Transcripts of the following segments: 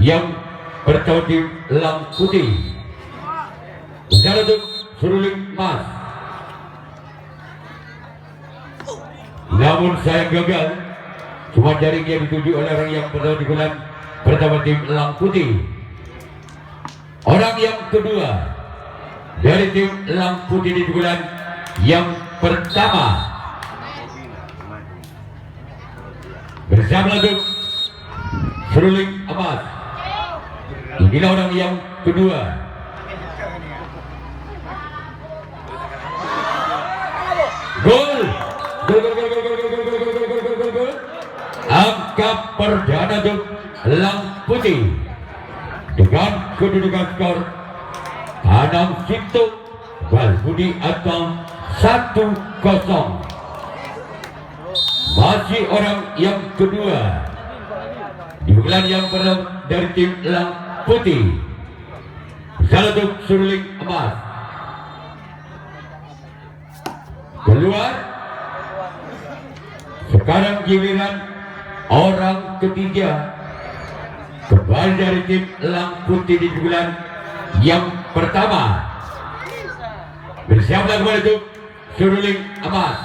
yang bertawar tim Lang Putih. Bersama untuk seruling emas. Namun saya gagal. Cuma jaring yang dituju oleh orang yang bertawar di bulan pertama tim Lang Putih. Orang yang kedua dari tim Lang Putih di bulan yang pertama bersama untuk seruling emas. Inilah orang yang kedua. Gol. Angka perdana untuk Lang Putih dengan kedudukan skor 6-1 Balbudi atau 1-0. Masih orang yang kedua di bulan yang pertama dari tim Lang Putih. Salah untuk seruling emas. Keluar. Sekarang giliran orang ketiga kembali dari tim Lang Putih di bulan yang pertama. Bersiaplah kembali untuk seruling emas.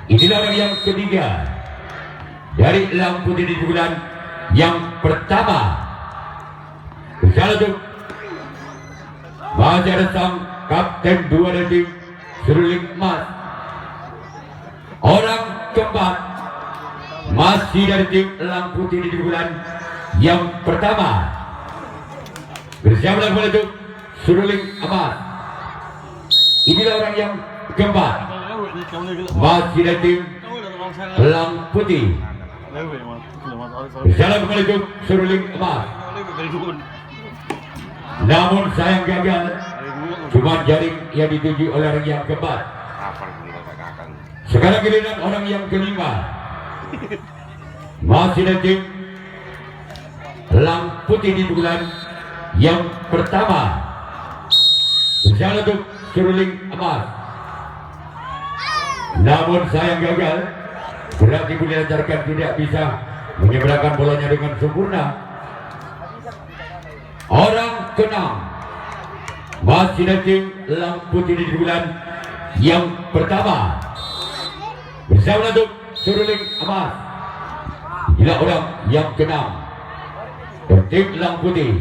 Inilah orang yang ketiga dari Lang Putih di bulan yang pertama. Bersalah untuk masih ada sang kapten 2 dari tim seruling emas. Orang keempat masih dari tim Lang Putih di bulan yang pertama. Bersiaplah kembali untuk seruling emas. Inilah orang yang keempat masih dari tim Lang Putih. Bersalah kembali untuk seruling emas. Namun sayang gagal. Cuma jaring yang dituju oleh orang yang keempat. Sekarang giliran orang yang kelima. Masih dari tim Lang Putih di bulan yang pertama. Bersalah untuk seruling emas. Namun sayang gagal. Berarti dilancarkan tidak bisa menyeberangkan bolanya dengan sempurna. Orang keenam masih dari tim Lang Putih di bulan yang pertama. Bersama untuk seruling emas. Inilah orang yang keenam dari tim Lang Putih.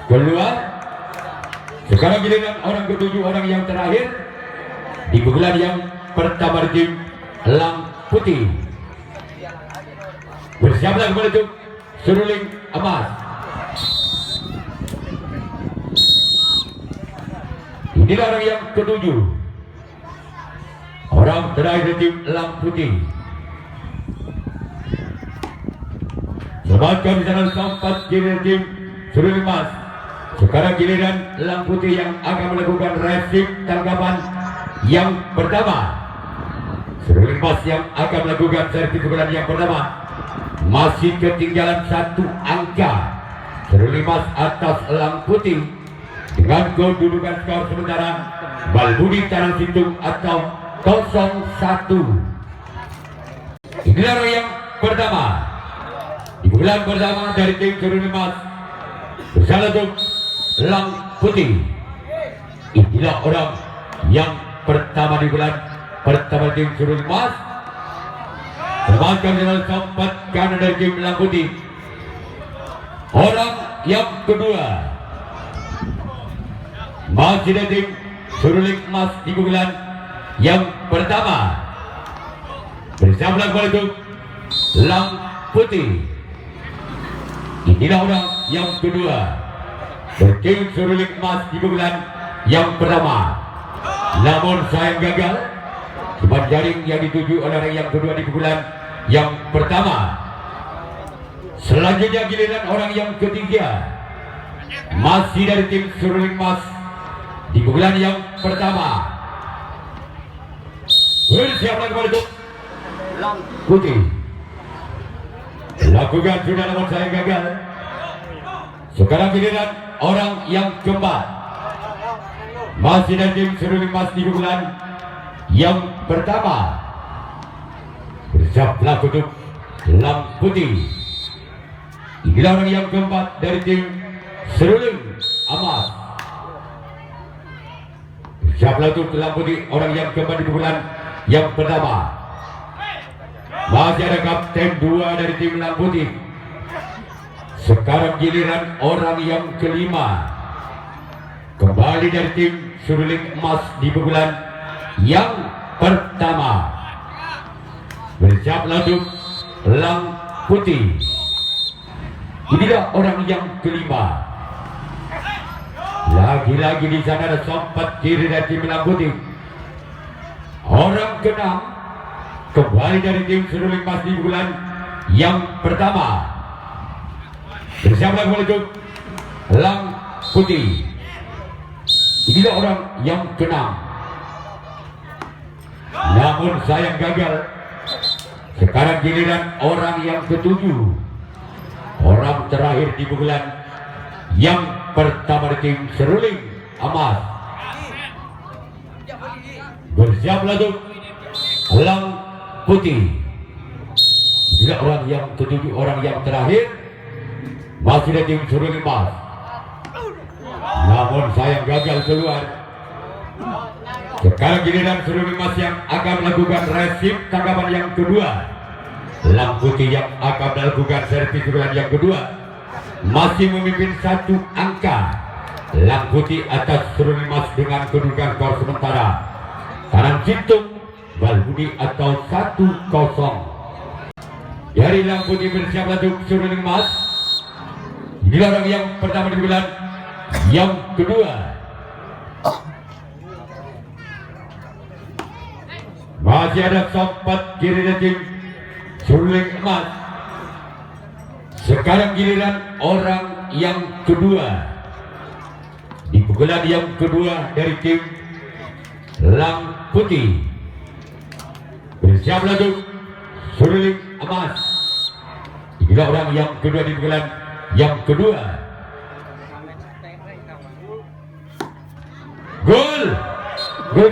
Keluar. Sekarang giliran orang ketujuh, orang yang terakhir di bulan yang pertama di tim Lang Putih. Bersiaplah kembali untuk seruling emas. Inilah orang yang ketujuh, orang terakhir di tim Lang Putih. Selamatkan di sana sampai giliran tim seruling emas. Sekarang giliran Lang Putih yang akan melakukan resip tanggapan yang pertama. Seruling emas yang akan melakukan servis bulan yang pertama masih ketinggalan 1 angka. Seruling emas atas Lang Putih dengan kedudukan skor sementara Balbudi Tanah Situng atau 0-1. Inilah orang yang pertama di bulan pertama dari tim seruling emas. Bersalah untuk Lang Putih. Inilah orang yang pertama di bulan pertama tim seruling emas. Selamatkan dengan sempat kanan dari tim Lang Putih. Orang yang kedua masih dari tim seruling emas di bulan yang pertama. Bersama kembali untuk Lang Putih. Inilah orang yang kedua dari tim seruling emas di bulan yang pertama. Namun sayang gagal. Cuma jaring yang dituju oleh orang yang kedua di bulan yang pertama. Selanjutnya giliran orang yang ketiga masih dari tim seruling emas di bulan yang pertama. Bersiaplah kembali untuk Lang Putih. Lakukan sudah, namun saya gagal. Sekarang giliran orang yang keempat masih dari tim seruling emas di bulan yang pertama. Bersiaplah untuk Lang Putih. Inilah orang yang keempat dari tim Seruling Amas. Siaplah untuk lampu di orang yang keempat di pukulan yang pertama. Masih ada kapten 2 dari tim Lang Putih. Sekarang giliran orang yang kelima. Kembali dari tim Seruling Emas di pukulan yang pertama. Bersiaplah untuk Lang Putih. Inilah orang yang kelima. Lagi-lagi di sana ada sompat kiri dari tim Lang Putih. Orang keenam kembali dari tim Seruling Emas di bulan yang pertama. Bersiaplah untuk Lang Putih. Inilah orang yang keenam. Namun sayang gagal. Sekarang giliran orang yang ketujuh. Orang terakhir di bulan yang pertama di tim Seruling Amas. Bersiaplah untuk Lang Putih. Juga orang yang ketujuh, orang yang terakhir masih di tim Seruling Emas. Namun sayang gagal keluar. Sekarang giliran Seruling Emas yang akan melakukan resip tanggapan yang kedua. Lang Putih yang akan melakukan servis bulan yang kedua. Masih memimpin 1 angka. Lang Putih atas Seruling Emas dengan kedudukan skor sementara. Kanan Citung Balbudi atau 1-0. Dari Lang Putih bersiap untuk Seruling Emas. Inilah orang yang pertama di bulan yang kedua. Masih ada sompat kiri dari tim Seruling Emas. Sekarang giliran orang yang kedua. Di pukulan yang kedua dari tim Lang Putih. Bersiaplah untuk Seruling Emas. Inilah orang yang kedua di pukulan yang kedua. Gol. Gol.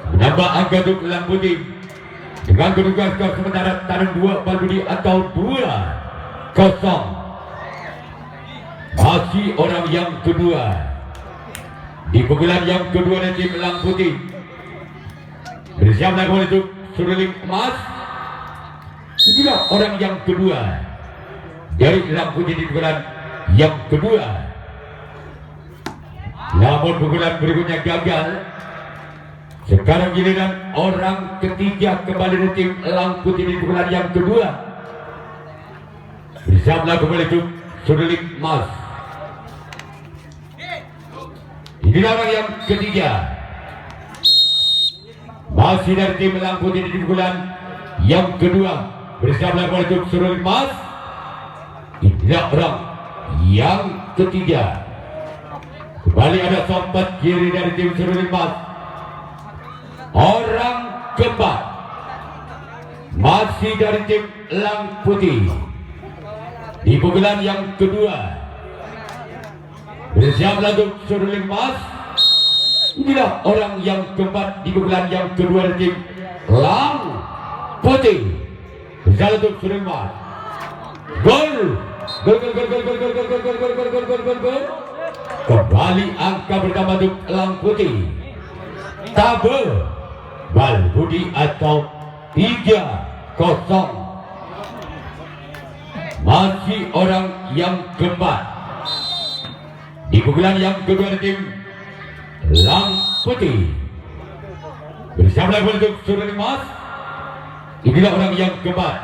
Menambah angka untuk Lang Putih dengan kedudukan skor sementara Tarung 2 Balbudi atau 2-0. Masih orang yang kedua di pukulan yang kedua dari tim Lang Putih. Bersiaplah kembali untuk Seruling Emas. Inilah orang yang kedua dari Lang Putih di pukulan yang kedua. Namun pukulan berikutnya gagal. Sekarang giliran orang ketiga kembali dari tim Lang Putih di pukulan yang kedua. Bersiaplah kembali untuk Seruling Emas. Inilah orang yang ketiga. Masih dari tim Lang Putih di pukulan yang kedua. Bersiaplah kembali untuk Seruling Emas. Inilah orang yang ketiga. Kembali ada sompat kiri dari tim Seruling Emas. Orang keempat masih dari tim Lang Putih di pukulan yang kedua. Bersiaplah untuk Seruling Emas. Inilah orang yang keempat di pukulan yang kedua dari tim Lang Putih. Bersiaplah untuk Seruling Emas. Gol. Gol. Kembali angka pertama untuk Lang Putih. Tabel Balbudi atau 3-0. Masih orang yang keempat di pukulan yang kedua dari tim Lang Putih. Bersiaplah untuk Seruling Emas. Inilah orang yang keempat.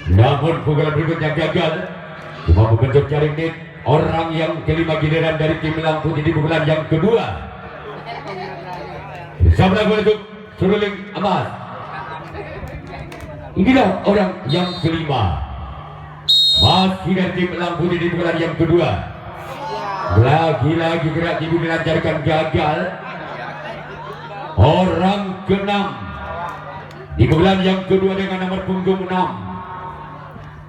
Namun pukulan berikutnya gagal. Cuma membentuk jaring net. Orang yang kelima giliran dari tim Lang Putih di pukulan yang kedua. Bersiaplah untuk Seruling Emas. Inilah orang yang kelima. Masih dari tim Lang Putih di pukulan yang kedua. Lagi-lagi gerak ibu dilancarkan gagal. Orang keenam di pukulan yang kedua dengan nomor punggung 6.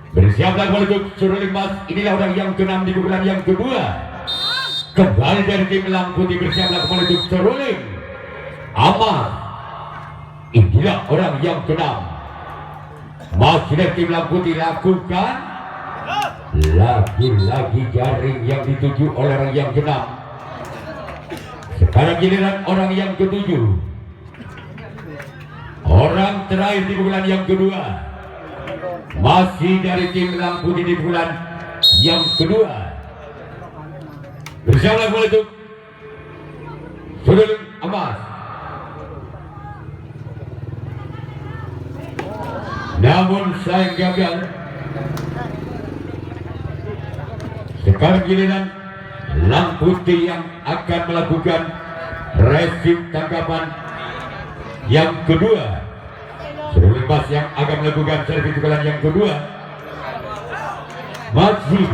Bersiaplah untuk Seruling Emas. Inilah orang yang keenam di pukulan yang kedua. Kembali dari tim Lang Putih. Bersiaplah kembali untuk Seruling Emas. Inilah orang yang keenam. Masih dari tim Lang Putih lakukan lagi-lagi jaring yang dituju oleh orang yang keenam. Sekarang giliran orang yang ketujuh. Orang terakhir di bulan yang kedua. Masih dari tim Lang Putih di bulan yang kedua. Bersama itu Sudul Amas. Namun saya gagal. Sekarang giliran Lang Putih yang akan melakukan resip tangkapan yang kedua. Sudul Amas yang akan melakukan servis pukulan yang kedua. Masih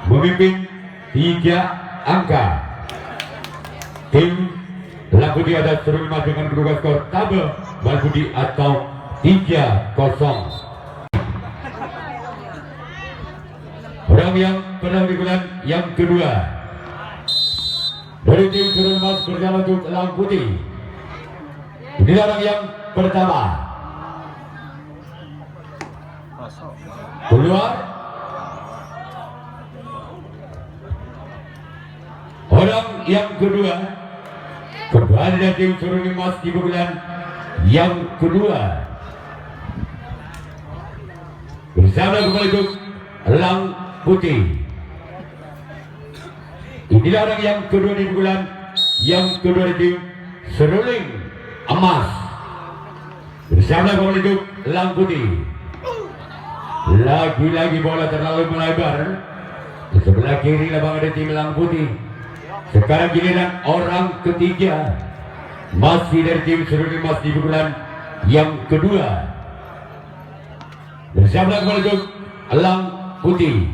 memimpin 3 angka. Tim Lang Putih ada Sudul Amas dengan kedua skor tabel Lang Putih atau 3-0. Orang yang pernah di bulan yang kedua dari tim Sudul Amas bersama untuk Lang Putih. Ini orang yang pertama. Keluar. Orang yang kedua kembali dari tim Sudul Amas di bulan yang kedua. Bersama kembali untuk Lang Putih. Inilah orang yang kedua di bulan yang kedua di tim Seruling Emas. Bersama kembali untuk Lang Putih. Lagi-lagi bola terlalu melebar. Di sebelah kiri lapangan ada tim Lang Putih. Sekarang giliran orang ketiga. Masih dari tim Seruling Emas di bulan yang kedua. Bersama kembali untuk Lang Putih.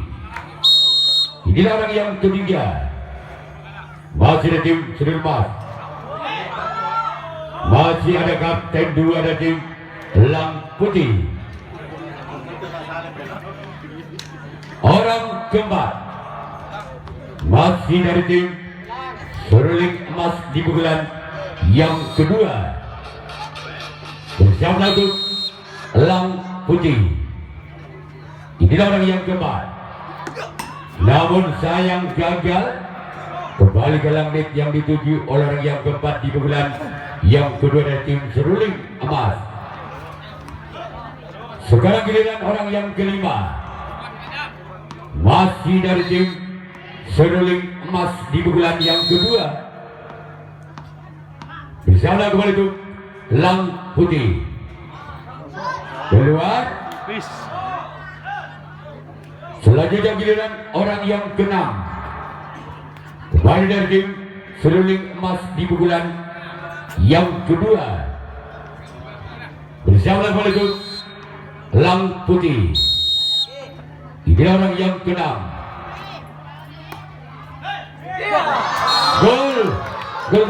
Inilah orang yang ketiga. Masih ada tim Seruling Emas. Masih ada kapten 2 ada tim Lang Putih. Orang keempat masih dari tim Seruling Emas di bulan yang kedua. Bersama untuk Lang Putih. Inilah orang yang keempat. Namun sayang gagal. Kembali ke langit yang dituju oleh orang yang keempat di bulan yang kedua dari tim Seruling Emas. Sekarang giliran orang yang kelima. Masih dari tim Seruling Emas di bulan yang kedua. Bersama kembali itu Lang Putih. Keluar. Selanjutnya giliran orang yang keenam. Kembali dari tim Seruling Emas di bulan yang kedua. Bersama kembali itu Lang Putih. Ini orang yang keenam. Gol. Gol.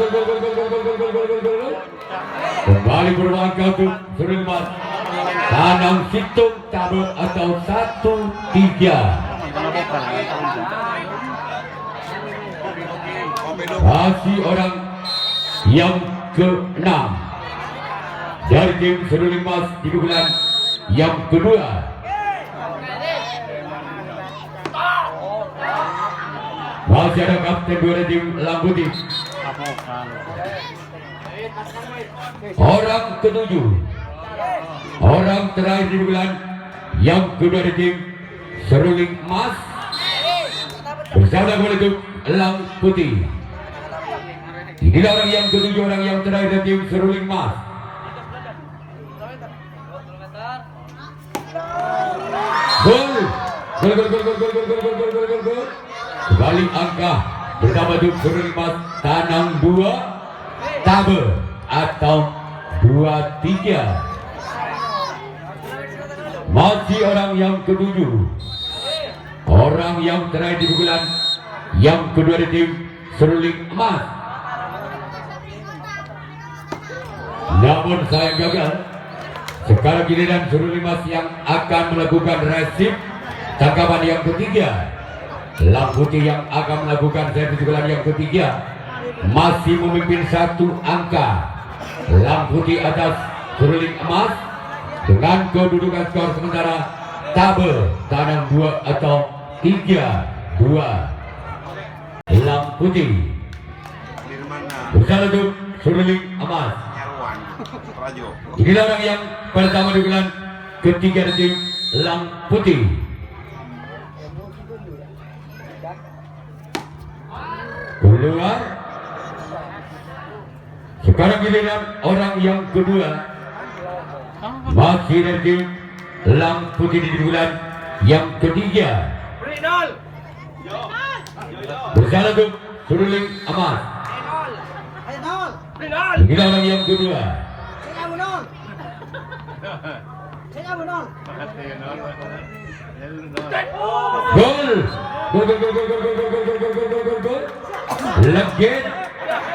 Kembali berlangkah untuk Seruling Emas. Tanam Situng tabel atau 1-3. Masih orang yang ke-6 dari tim Seruling Emas di bulan yang kedua. Masih ada kapten 2 dari tim Lang Putih. Orang ke-7. Orang terakhir di bulan yang kedua dari tim Seruling Emas. Bersama kembali itu Lang Putih. Inilah orang yang ke-7, orang yang terakhir dari tim Seruling Emas. Gol. Gol. Kembali angka bersama tim Seruling Emas. Tanam 2 tabel atau 2-3. Masih orang yang ke-7. Orang yang terakhir di bulan yang kedua di tim Seruling Emas. Namun saya gagal. Sekarang giliran Seruling Emas yang akan melakukan resip tangkapan yang ketiga. Lang Putih yang akan melakukan servis pukulan yang ketiga. Masih memimpin 1 angka. Lang Putih atas Seruling Emas dengan kedudukan skor sementara tabel tanam 2 atau 3-2. Hilang putih bersama untuk Suruling Amas. Inilah orang yang pertama di bulan ketiga tim Lang Putih. Keluar. Sekarang giliran orang yang kedua. Masih dari tim Lang Putih di bulan yang ketiga. Bersama untuk Suruling Amas. Inilah orang yang kedua. Gol. Gol. Legend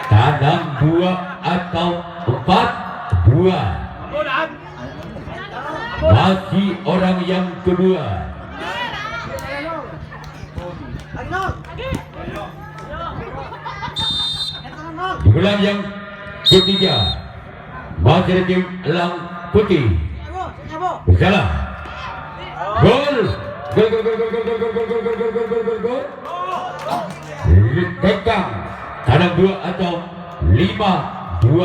tanam 2 atau 4-2. Masih orang yang kedua. Di bulan yang ketiga masih ada tim Lang Putih. Bersalah. Gol. Gol. Tekang tanam 2 atau 5-2.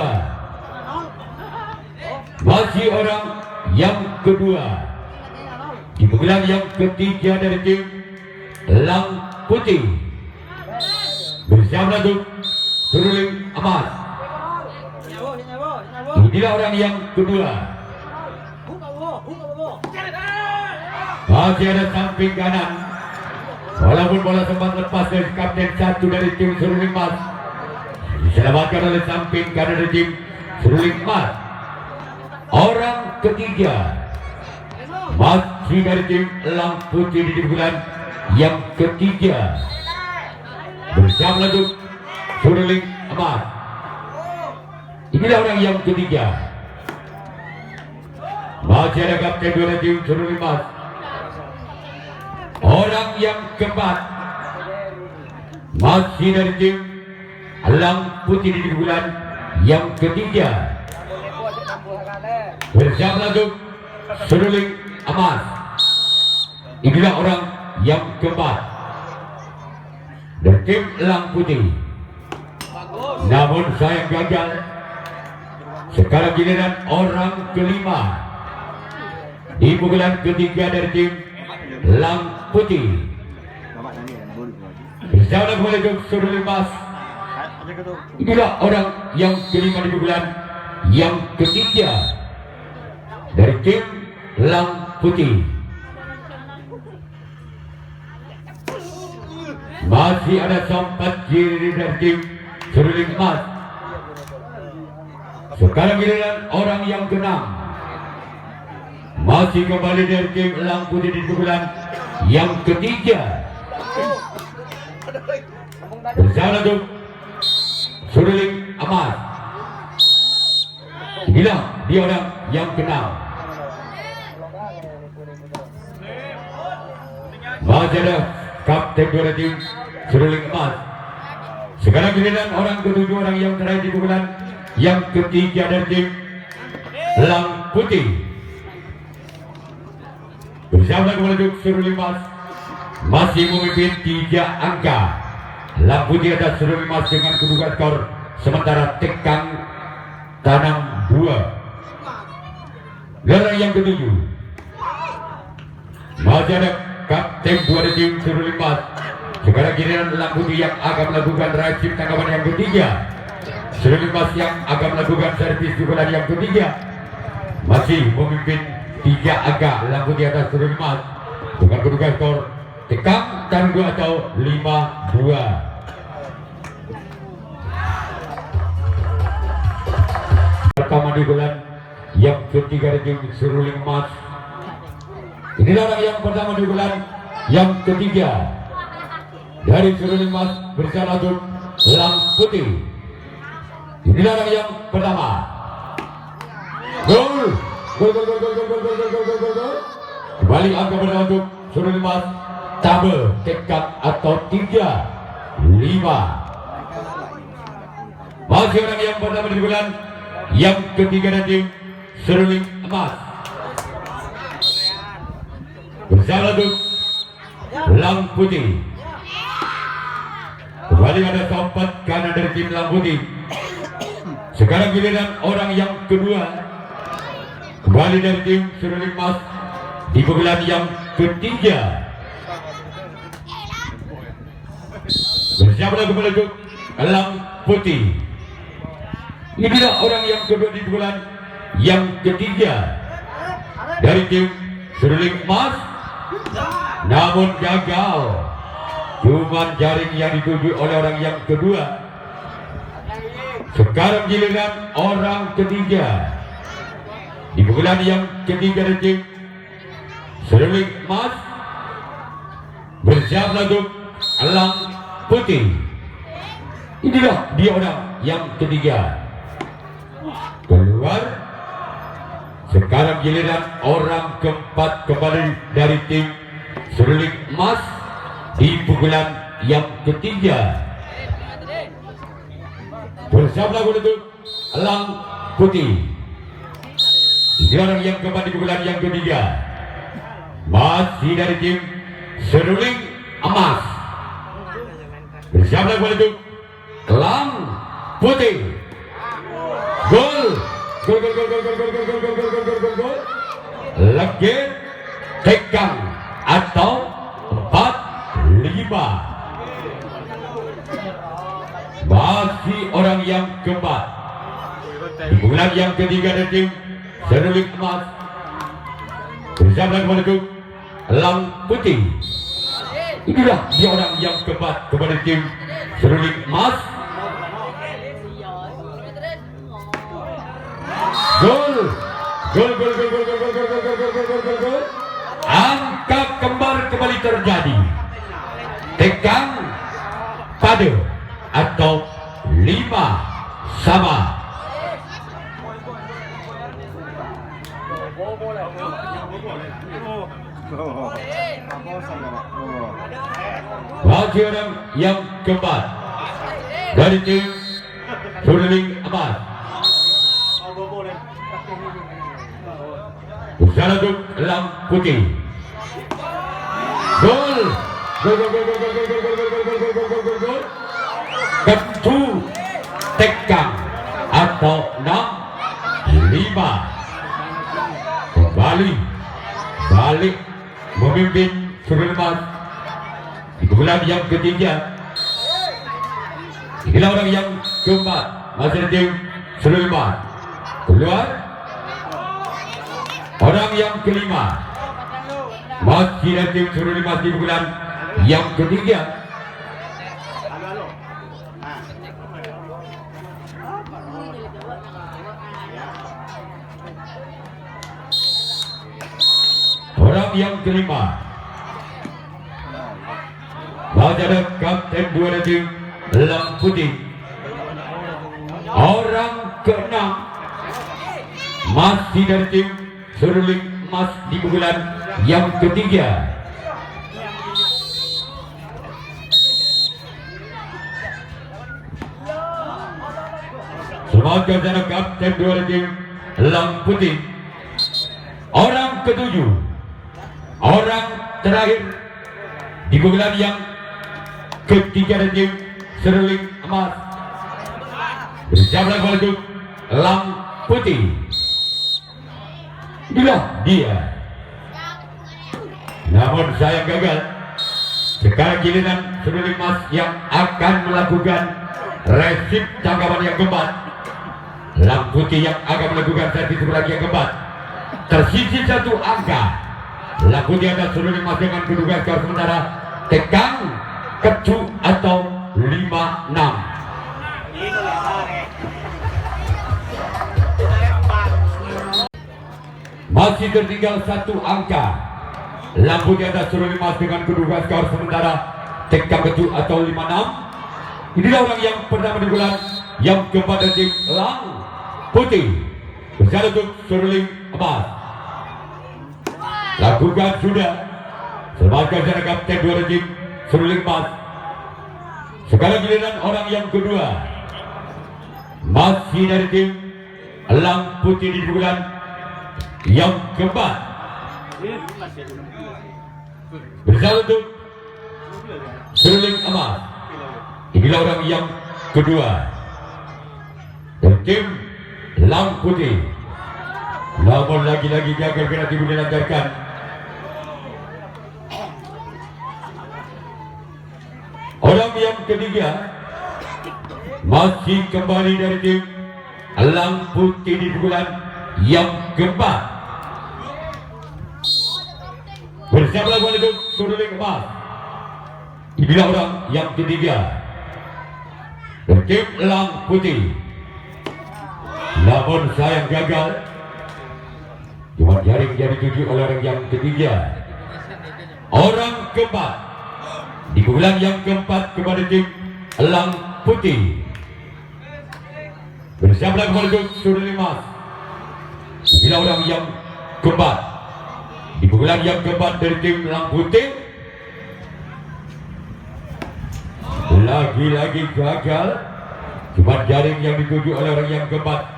Masih orang yang kedua. Di bulan yang ketiga dari tim Lang Putih. Bersama untuk Suruling Amas. Inilah orang yang kedua. Masih ada samping kanan. Walaupun bola sempat lepas dari kapten satu dari tim Suruling Amas, diselamatkan oleh samping kanan dari tim Suruling Amas. Orang ketiga masih dari tim Lang Putih di bulan yang ketiga. Bersama untuk Suruling Amas. Inilah orang yang ketiga. Masih ada kapten dua dari tim Suruling Amas. Orang yang keempat masih dari tim Lang Putih di bulan yang ketiga. Bersama untuk Suruling Amas. Inilah orang yang keempat dari tim Lang Putih. Namun sayang gagal. Sekarang giliran orang kelima di pukulan ketiga dari tim Lang Putih. Bersama dengan Suruling Amas. Inilah orang yang kelima di pukulan yang ketiga dari tim Lang Putih. Masih ada sempat kiri dari tim Suruling Amas. Sekarang giliran orang yang keenam. Masih kembali dari tim Lang Putih di pukulan yang ketiga. Bersama untuk Suruling Amas. Inilah dia orang yang keenam. Masih ada kapten dua tim Suruling Amas. Sekarang giliran orang ketujuh, orang yang terakhir di pukulan yang ketiga dari tim Lang Putih. Bersama dengan Suruling Amas masih memimpin 3 angka. Lang Putih atas Suruling Amas dengan kedudukan skor sementara Tekang tanam 2. Orang yang ketujuh masih ada kapten dua dari tim Suruling Amas. Sekarang giliran Lang Putih yang akan melakukan racim tanggapan yang ketiga. Suruling Amas yang akan melakukan servis di bulan yang ketiga. Masih memimpin 3 angka Lang Putih atas Suruling Amas dengan kedudukan skor Tekang tanam 2 atau 5-2. Pertama di bulan yang ketiga dari tim Suruling Amas. Inilah orang yang pertama di bulan yang ketiga dari Suruling Amas bersama untuk Lang Putih. Inilah orang yang pertama. Gol. Kembali angka pertama untuk Suruling Amas. Tabel Tekang atau 3-5. Masih orang yang pertama di bulan yang ketiga dari tim Suruling Amas. bersama untuk Lang Putih. Kembali ada sompat kanan dari tim Lang Putih. Sekarang giliran orang yang kedua, kembali dari tim Seruling Mas di pukulan yang ketiga. Bersama kembali untuk Lang Putih. Inilah orang yang kedua di pukulan yang ketiga dari tim Seruling Mas, namun gagal. Cuma jaring yang dituju oleh orang yang kedua. Sekarang giliran orang ketiga di pukulan yang ketiga dari tim Seruling Mas, bersama untuk Lang Putih. Inilah dia orang yang ketiga. Keluar. Sekarang giliran orang keempat kembali dari tim Seruling Mas di pukulan yang ketiga. Bersama untuk Lang Putih. Ini orang yang keempat di pukulan yang ketiga. Masih dari tim Seruling Emas. Bersama untuk Lang Putih. Gol. Gol. Legend Tekang atau 4-5. Masih orang yang keempat di pukulan yang ketiga dari tim Seruling Emas. Bersama untuk Lang Putih. Inilah dia orang yang keempat kepada tim Seruling Emas. Gol. Angka kembar kembali terjadi. Tekang pada atau 5-5. Bagi orang yang keempat dari tim Seruling Emas. Usaha untuk Lang Putih. Gol. Ketu Tekang atau 6-5. Kembali balik memimpin Seruling Emas di pukulan yang ketiga. Inilah orang yang keempat masih di tim Seruling Emas. Keluar. Orang yang kelima masih dari tim Seruling Emas di pukulan yang ketiga. Orang yang kelima masih ada kapten dua dari tim Lang Putih. Orang keenam masih dari tim Seruling Emas di pukulan yang ketiga. Semoga sana kapten dua tim Lang Putih. Orang ketujuh, orang terakhir di pukulan yang ketiga dari tim Seruling Emas. Bersama untuk Lang Putih. Inilah dia. Namun saya gagal. Sekarang giliran Seruling Emas yang akan melakukan resip tanggapan yang keempat. Lang Putih yang akan melakukan servis lagi yang keempat. Tersisi satu angka. Lang Putih ada Seruling Emas dengan kedudukan skor sementara Tekang Kecu atau 5-6. Masih tertinggal satu angka. Lang Putih ada Seruling Emas dengan kedudukan skor sementara Tekang Kecu atau 5-6. Inilah orang yang pertama di bulan yang keempat dari tim Lang Putih. Bersama untuk Seruling Emas. Lakukan sudah. Sebagai cara kapten dua tim Seruling Emas. Sekarang giliran orang yang kedua. Masih dari tim Lang Putih di bulan yang keempat. bersama untuk seruling emas. Inilah orang yang kedua dari tim Lang Putih. Namun lagi-lagi gagal kena tibu dilancarkan. Orang yang ketiga masih kembali dari tim Lang Putih di pukulan yang keempat. Bersama lawan itu seruling emas. Inilah orang yang ketiga dari tim Lang Putih. Namun sayang gagal. Cuma jaring jadi tuju oleh orang yang ketiga. Orang keempat di pukulan yang keempat kepada tim Lang Putih. Bersama lawan itu seruling emas. Inilah orang yang keempat di pukulan yang keempat dari tim Lang Putih. Lagi-lagi gagal. Cuma jaring yang dituju oleh orang yang keempat.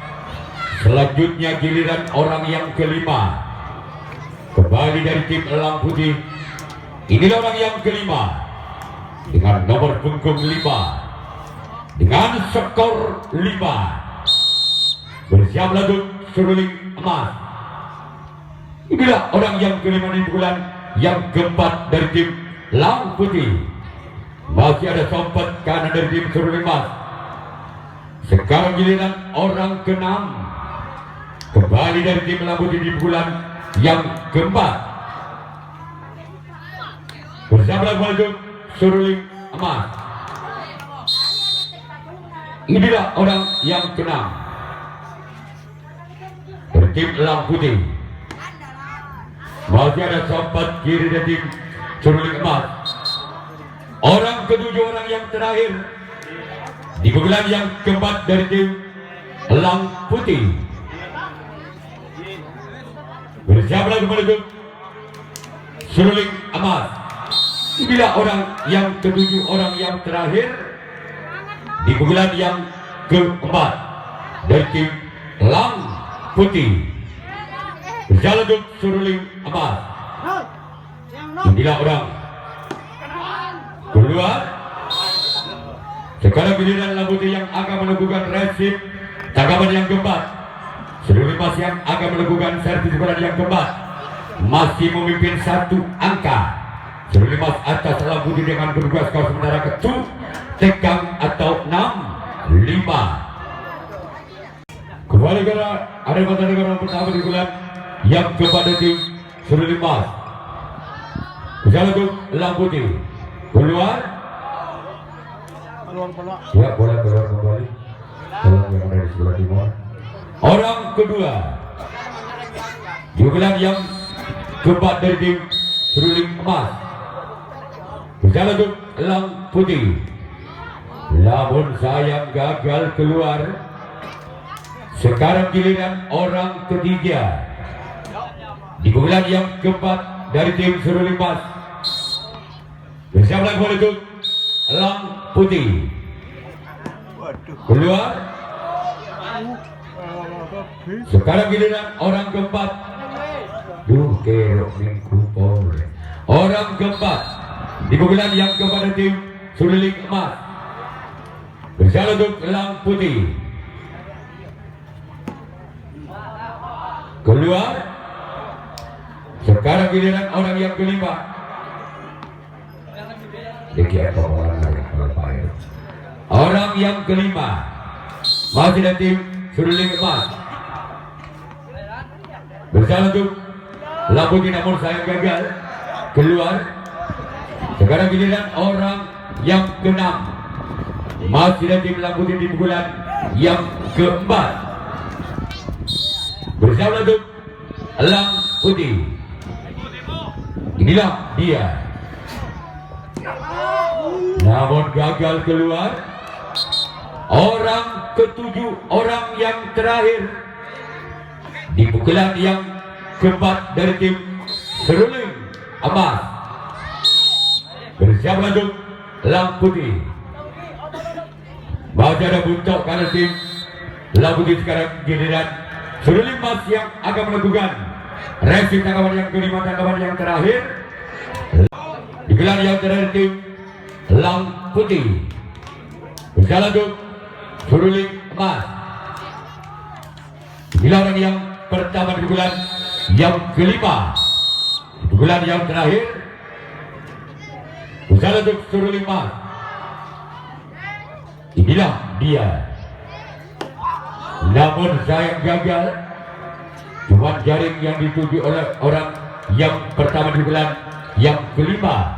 Selanjutnya giliran orang yang kelima. Kembali dari tim Lang Putih. Inilah orang yang kelima dengan nomor punggung 5 dengan skor 5. Bersiap lagu seruling emas. Inilah orang yang kelima di pukulan yang keempat dari tim Lang Putih. Masih ada sompat kanan dari tim seruling emas. Sekarang giliran orang keenam. Kembali dari tim Lang Putih di pukulan yang keempat. Bersama lagu seruling emas. Inilah orang yang keenam dari tim Lang Putih. Masih ada sompat kiri dari tim seruling emas. Orang ketujuh, orang yang terakhir di pukulan yang keempat dari tim Lang Putih. Bersiap lagu menuju seruling emas. Inilah orang yang ketujuh, orang yang terakhir di pukulan yang keempat dari tim Lang Putih. Bersiap lagu seruling emas. Inilah orang keluar. Sekarang giliran Lang Putih yang akan melakukan resip tanggapan yang keempat. Seruling emas yang akan melakukan servis pukulan yang keempat. Masih memimpin 1 angka. Seruling emas atas Lang Putih dengan kedua skor sementara ketu tegang atau 6-5. Kembali ke ada pertandingan pertama di bulan yang kepada tim seruling emas. Berjalan untuk Lang Putih. Keluar. Ya, bola keluar kembali. Bola yang ada di sebelah timur. Orang kedua di pukulan yang keempat dari tim seruling emas. Berjalan untuk Lang Putih. Namun sayang gagal keluar. Sekarang giliran orang ketiga di pukulan yang keempat dari tim seruling emas. Bersiap lagi untuk Lang Putih. Keluar. Sekarang giliran orang keempat. Orang keempat di pukulan yang kepada tim seruling emas. Berjalan untuk Lang Putih. Keluar. Sekarang giliran orang yang kelima. Orang yang kelima masih dari tim seruling emas. Berjalan untuk Lang Putih namun sayang gagal keluar. Sekarang giliran orang yang keenam masih dari tim Lang Putih di pukulan yang keempat. Berjalan untuk Lang Putih. Inilah dia. Namun gagal keluar. Orang ketujuh, orang yang terakhir di pukulan yang keempat dari tim seruling emas. Bersiap lanjut Lang Putih. Masih ada buntut karena tim Lang Putih. Sekarang giliran seruling emas yang akan melakukan resip tanggapan yang kelima, tanggapan yang terakhir. Digelar yang terakhir tim Lang Putih. Berjalan untuk seruling emas. Inilah orang yang pertama di bulan yang kelima. Di bulan yang terakhir berjalan untuk seruling emas. Inilah dia. Namun sayang gagal. Cuma jaring yang dituju oleh orang yang pertama di bulan yang kelima.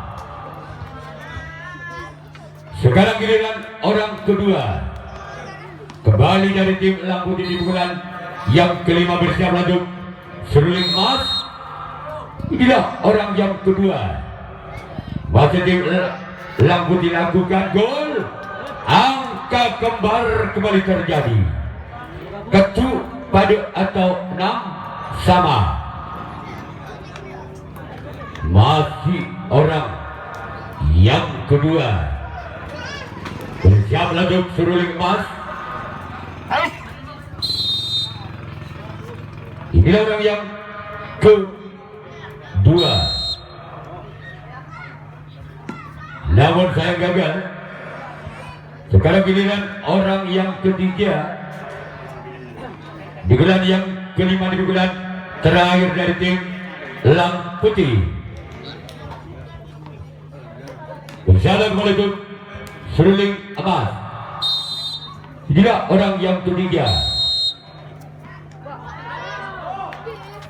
Sekarang giliran orang kedua. Kembali dari tim Lang Putih di bulan yang kelima bersiap untuk seruling emas. Inilah orang yang kedua. Masih tim Lang Putih lakukan gol. Angka kembar kembali terjadi. Ketu pada atau 6 sama. Masih orang yang kedua. Bersiap untuk seruling emas. Inilah orang yang kedua. Namun saya gagal. Sekarang giliran orang yang ketiga. Di bulan yang kelima di bulan terakhir dari tim Lang Putih. Berjalan menuju seruling emas. Inilah orang yang ketiga.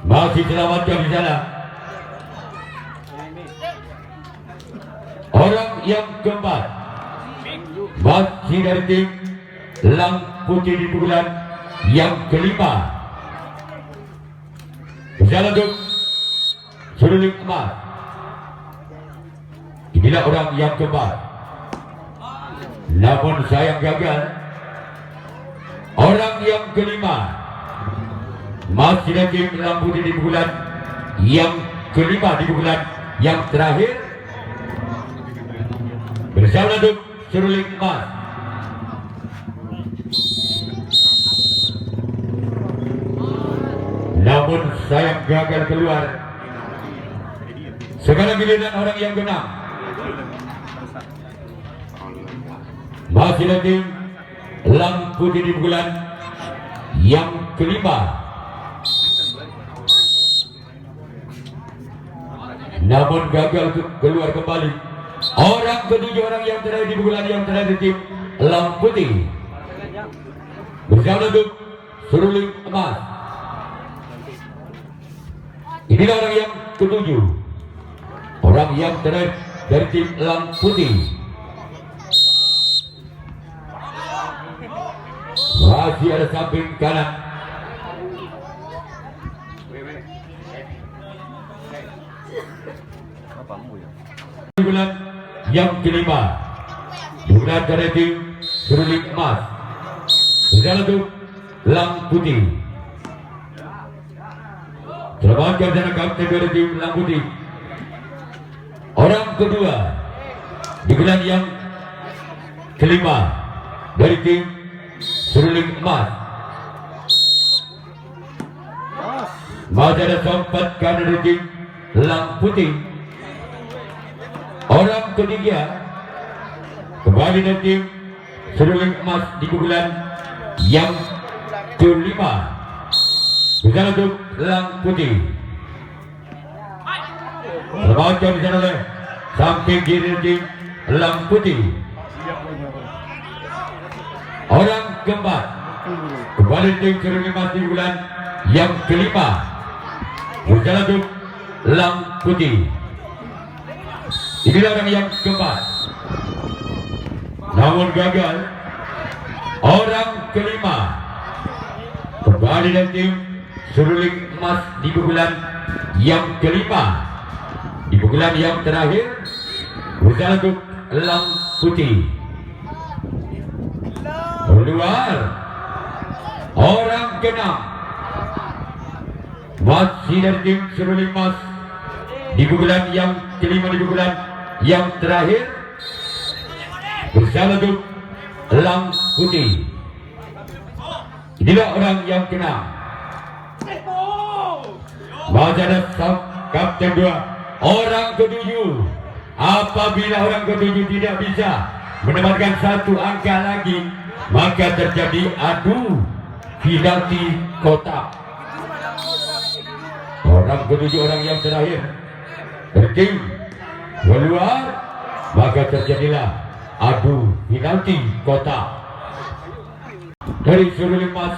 Masih selamatkan di sana. Orang yang keempat masih dari tim Lang Putih di bulan yang kelima. Berjalan untuk seruling emas. Inilah orang yang keempat. Namun sayang gagal. Orang yang kelima masih dari tim Lang Putih di bulan yang kelima di bulan yang terakhir. Berjalan untuk seruling emas. Namun sayang gagal keluar. Sekarang giliran orang yang keenam. Masih dari tim Lang Putih di bulan yang kelima. Namun gagal keluar kembali. Orang ketujuh orang yang terakhir di bulan yang terakhir di tim Lang Putih. Berjalan untuk seruling emas. Inilah orang yang ketujuh. Orang yang terakhir dari tim Lang Putih. Masih ada samping kanan. Bulan yang kelima. Bulan dari tim seruling emas. Berjalan untuk Lang Putih. Selamatkan sana kapten dari tim Lang Putih. Orang kedua di bulan yang kelima dari tim seruling emas. Masih ada sempat kanan dari tim Lang Putih. Orang ketiga kembali dari tim seruling emas di bulan yang kelima. Berjalan untuk Lang Putih. Selamatkan di sana oleh samping kiri tim Lang Putih. Orang keempat kembali tim seruling emas di bulan yang kelima. Berjalan untuk Lang Putih. Inilah orang yang keempat. Namun gagal. Orang kelima kembali dari tim seruling emas di bulan yang kelima. Di bulan yang terakhir berjalan untuk Lang Putih. Keluar. Orang keenam masih dari tim seruling emas di bulan yang kelima di bulan yang terakhir. Berjalan untuk Lang Putih. Inilah orang yang keenam. Masih ada kapten dua. Orang ketujuh Apabila orang ketujuh tidak bisa mendapatkan satu angka lagi, maka terjadi adu penalti kotak. Orang ketujuh, orang yang terakhir bertim keluar, maka terjadilah adu penalti kotak. Dari Surulin Mas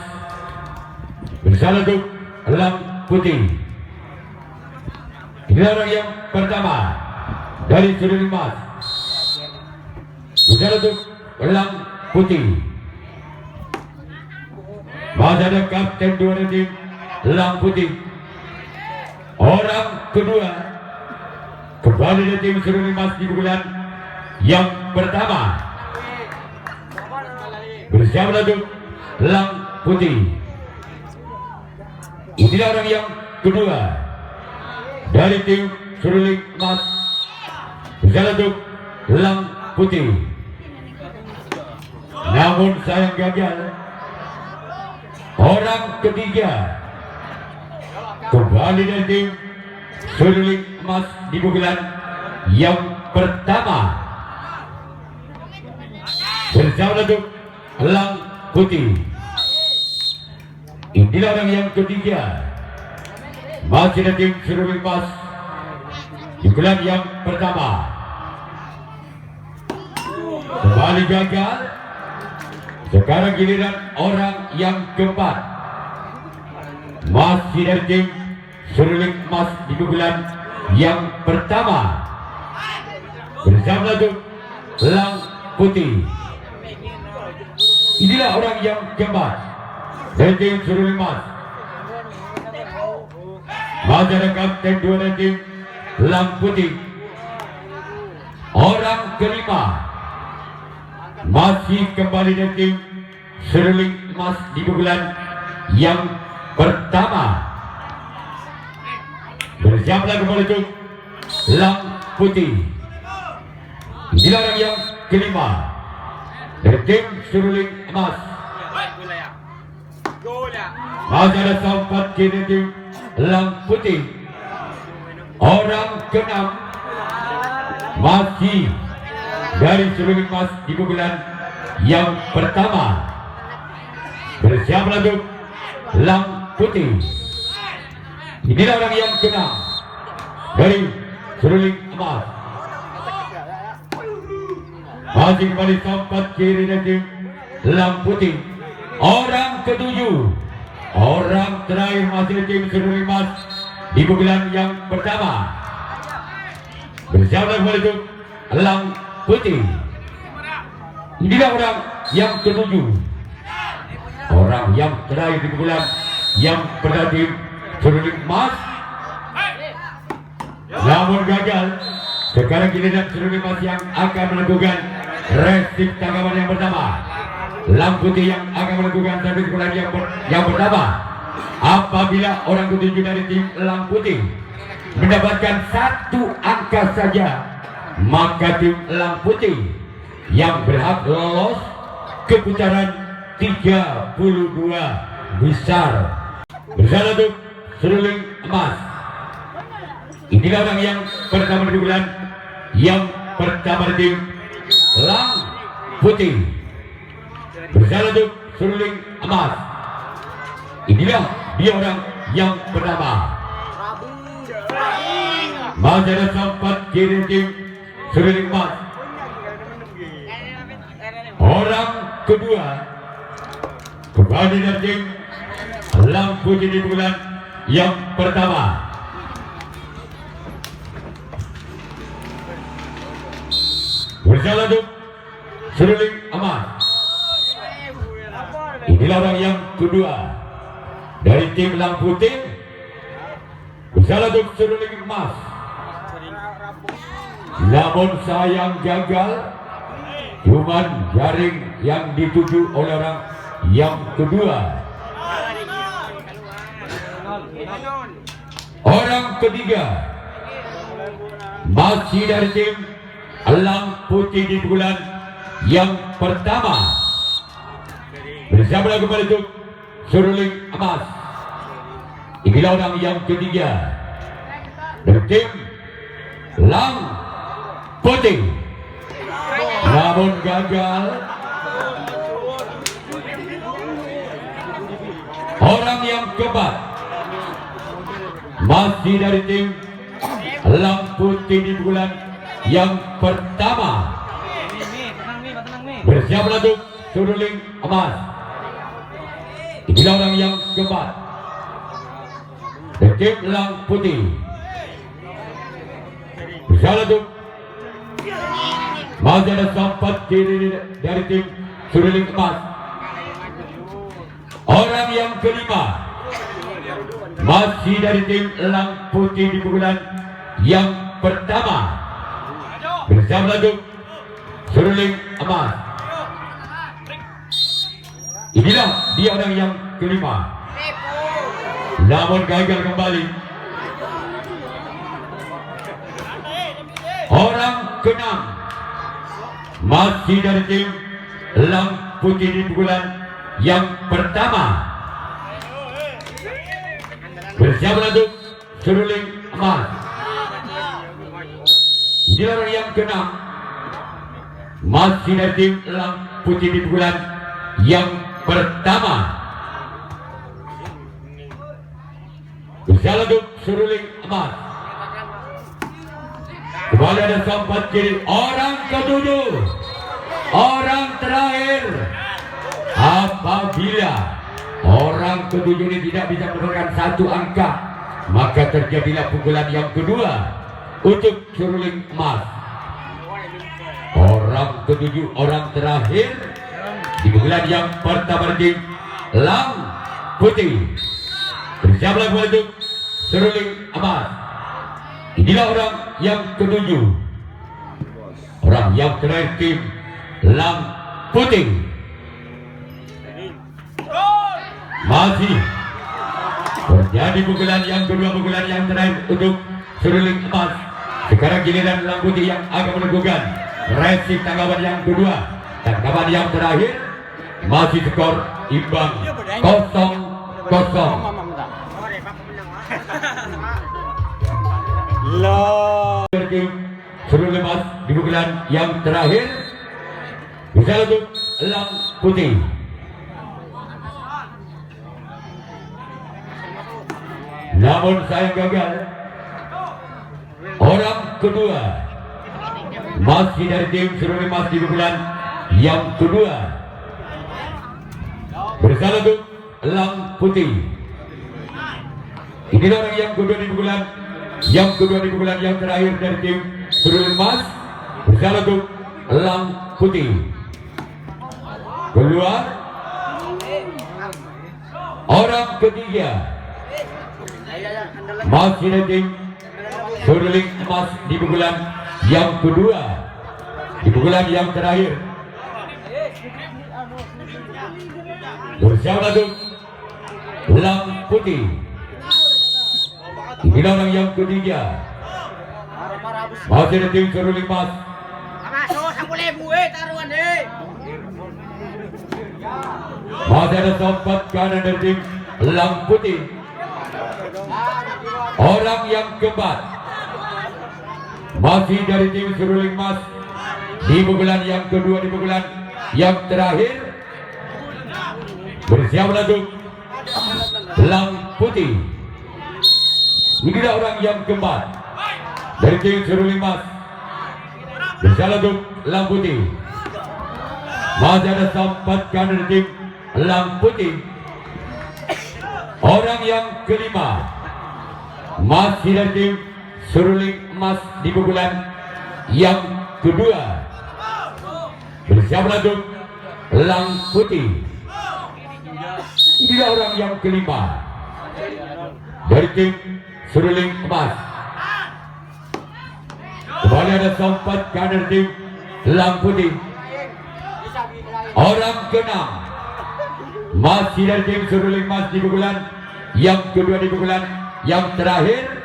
bersalah untuk Elang Putih. Inilah orang yang pertama dari Surulin Mas bersalah untuk Elang Putih. Masih ada kapten dua tim Elang Putih. Orang kedua kembali dari tim Surulin Mas di bulan yang pertama bersama untuk Elang Putih. Inilah orang yang kedua dari tim Surulin Mas bersama untuk Elang Putih. Namun sayang gagal. Orang ketiga kembali dari tim Surulin Mas di bulan yang pertama bersama untuk Elang Putih. Inilah orang yang ketiga masih dari tim Surulin Mas di bulan yang pertama. Kembali gagal. Sekarang giliran orang yang keempat masih dari tim Surulin Mas di bulan yang pertama bersama untuk Elang Putih. Inilah orang yang keempat dari tim Surulin Mas. Masih ada kapten dua dari tim Elang Putih. Orang kelima masih kembali dari tim Surulin Mas di bulan yang pertama bersama kembali untuk Elang Putih. Inilah orang yang kelima dari tim Surulin Mas. Masih ada sempat kiri tim Elang Putih. Orang keenam masih dari Surulin Mas di bulan yang pertama bersama untuk Elang Putih. Inilah orang yang keenam dari Surulin Mas. Masih kembali sempat kiri dari tim Elang Putih. Orang ketujuh, orang terakhir masih dari tim Surulin Mas di bulan yang pertama bersama kembali untuk Elang Putih. Inilah orang yang ketujuh, orang yang terakhir di bulan yang pertama tim Surulin Mas. Namun gagal. Sekarang giliran Surulin Mas yang akan melakukan resip tanggapan yang pertama. Elang Putih yang akan melakukan servis bola yang pertama. Apabila orang ketujuh dari tim Elang Putih mendapatkan satu angka saja, maka tim Elang Putih yang berhak lolos ke putaran 32 besar bersama untuk Surulin Emas. Inilah orang yang pertama di bulan yang pertama di tim Elang Putih bersama untuk Surulin Emas. Inilah dia orang yang pertama. Masih ada sempat kiri tim Surulin Emas. Orang kedua kembali dari tim Elang Putih di bulan yang pertama. Bersama untuk Surulin Emas. Inilah orang yang kedua dari tim Elang Putih bersama untuk Surulin Emas. Namun sayang gagal. Cuman jaring yang dituju oleh orang yang kedua. Orang ketiga masih dari tim Elang Putih di bulan yang pertama bersama kembali untuk Surulin Emas. Inilah orang yang ketiga dari tim Elang putih, namun gagal. Orang yang keempat masih dari tim Elang Putih di bulan yang pertama. Bersiap untuk suruling emas. Inilah orang yang keempat dari tim Elang Putih. Bersiap untuk masih ada sempat kiri dari tim suruling emas. Orang yang kelima masih dari tim Elang Putih di pukulan yang pertama. Bersama untuk suruling emas. Inilah dia orang yang kelima, namun gagal kembali. Orang keenam masih dari tim Elang Putih di pukulan yang pertama. Bersiap untuk suruling emas. Inilah orang yang keenam masih dari tim Elang Putih di pukulan yang pertama. Bersiap untuk suruling emas. Kembali ada sempat kiri. Orang ketujuh, orang terakhir. Apabila orang ketujuh ini tidak bisa menemukan satu angka, maka terjadilah pukulan yang kedua untuk suruling emas. Orang ketujuh, orang terakhir di pukulan yang pertama di Elang Putih. Bersiaplah untuk suruling emas. Inilah orang yang ketujuh, orang yang terakhir tim Elang Putih. Masih terjadi pukulan yang kedua, pukulan yang terakhir untuk suruling emas. Sekarang giliran Elang Putih yang akan menentukan resip tanggapan yang kedua. Tanggapan yang terakhir masih skor imbang 0-0. Suruling emas di pukulan yang terakhir bisa untuk Elang Putih. Namun saya gagal. Orang kedua masih dari tim suruling emas di pukulan yang kedua. Bersama untuk Elang Putih. Inilah orang yang kedua di pukulan yang kedua di pukulan yang terakhir dari tim suruling emas. Bersama untuk Elang Putih. Keluar. Orang ketiga masih dari tim suruling emas di pukulan yang kedua, di pukulan yang terakhir. Bersama untuk Elang Putih. Inilah orang yang ketiga masih dari tim suruling emas. Masih ada sempat kanan dari tim Elang Putih. Orang yang keempat masih dari tim suruling emas di pukulan yang kedua, di pukulan yang terakhir. Bersiap untuk Elang Putih. Inilah orang yang keempat dari tim suruling emas. Bersiap untuk Elang Putih. Masih ada sempat kanan dari tim Elang Putih. Orang yang kelima masih dari tim suruling emas di pukulan yang kedua. Bersiap untuk Elang Putih. Inilah orang yang kelima dari tim suruling emas. Kembali ada sempat kanan tim Elang Putih. Orang keenam masih dari tim suruling emas di pukulan yang kedua, di pukulan yang terakhir.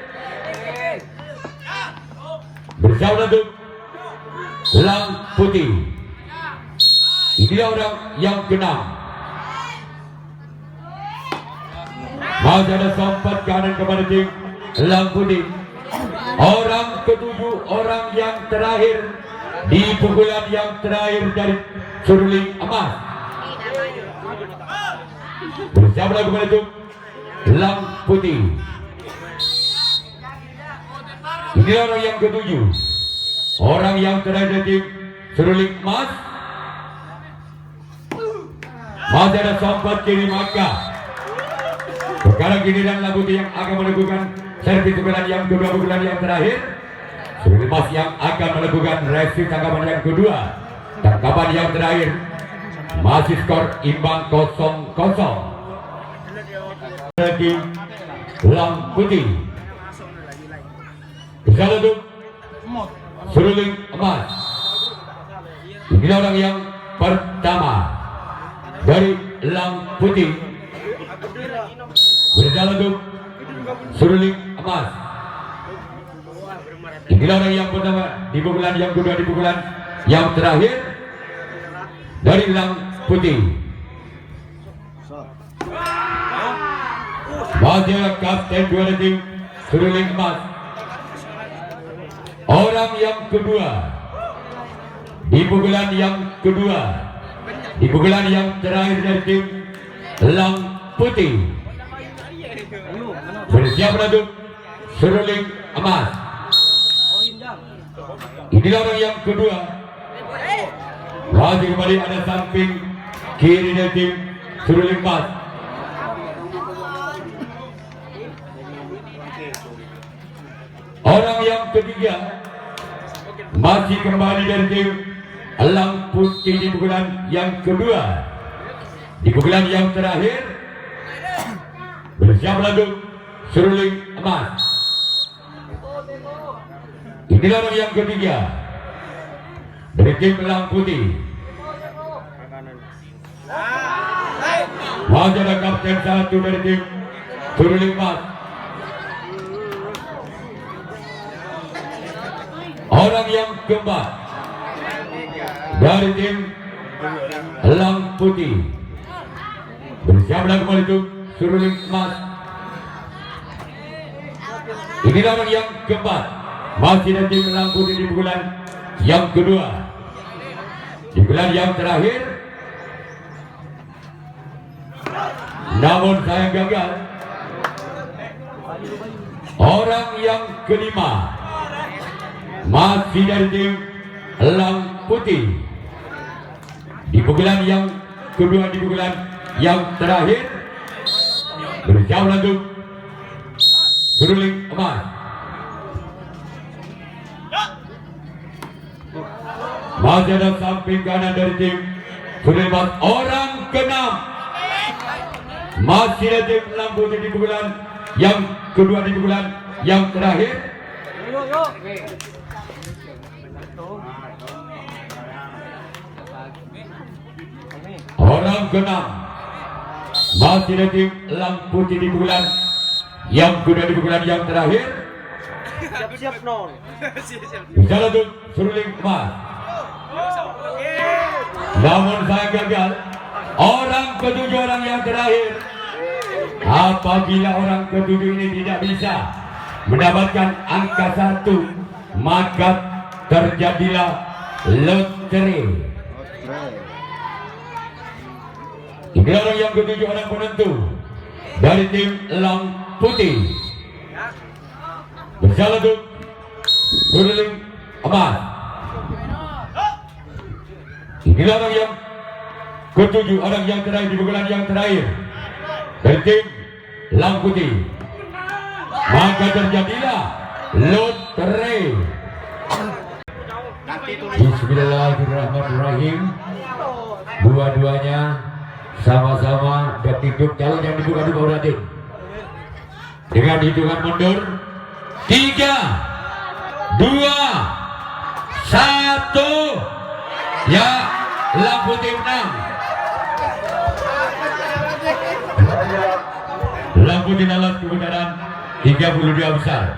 Bersama untuk Elang Putih. Inilah orang yang keenam. Masih ada sempat kanan kepada tim Elang Putih. Orang ketujuh, orang yang terakhir di pukulan yang terakhir dari seruling emas. Bersiap lagu menuju Lang Putih. Ini orang yang ketujuh, orang yang terakhir dari seruling emas. Masih ada sompat kiri maka. Sekarang giliran Lang Putih yang akan melakukan servis pukulan yang kedua, pukulan yang terakhir. Seruling emas yang akan melakukan revisi tangkapan yang kedua. Tangkapan yang terakhir masih skor imbang 0-0. Lagi Lang Putih bersama untuk seruling emas. Ini orang yang pertama dari Lang Putih bersama untuk seruling emas. Ini orang yang pertama di pukulan yang kedua, di pukulan yang terakhir dari Lang Putih. Masih kapten dua tim seruling emas. Orang yang kedua di pukulan yang kedua, di pukulan yang terakhir dari tim Lang Putih. Bersiap untuk seruling emas. Inilah orang yang kedua. Masih kembali ada samping kiri dari tim seruling emas. Orang yang ketiga masih kembali dari tim Lang Putih di pukulan yang kedua, di pukulan yang terakhir. Bersiap untuk seruling emas. Inilah orang yang ketiga dari tim Lang Putih. Masih ada kapten satu dari tim seruling emas. Orang yang keempat dari tim Lang Putih. Bersiap kembali untuk seruling emas. Inilah orang yang keempat masih dari tim Lang Putih di pukulan yang kedua, di pukulan yang terakhir. Namun saya gagal. Orang yang kelima masih dari tim Lang Putih di pukulan yang kedua, di pukulan yang terakhir. Bersiap untuk seruling emas. Masih ada samping kanan dari tim seruling emas. Orang keenam masih dari tim Lang Putih di pukulan yang kedua, di pukulan yang terakhir. Orang keenam masih dari tim Lang Putih di pukulan yang kedua, di pukulan yang terakhir. Siap-siap nol. Bisa untuk seruling emas. Namun saya gagal. Orang ketujuh, orang yang terakhir. Apabila orang ketujuh ini tidak bisa mendapatkan angka 1, maka terjadilah lotre. Ini orang yang ketujuh, orang penentu dari tim Lang Putih. Berjalan untuk seruling emas. Inilah orang yang ketujuh, orang yang terakhir di pukulan yang terakhir dari tim Lang Putih. Maka terjadilah lotre. Bismillahirrahmanirrahim. Dua-duanya sama-sama bertidur. Kalau yang dibuka dulu berarti dengan hitungan mundur 3, 2, 1. Ya, Lang Putih menang. Lang Putih dalam kebenaran 32 besar.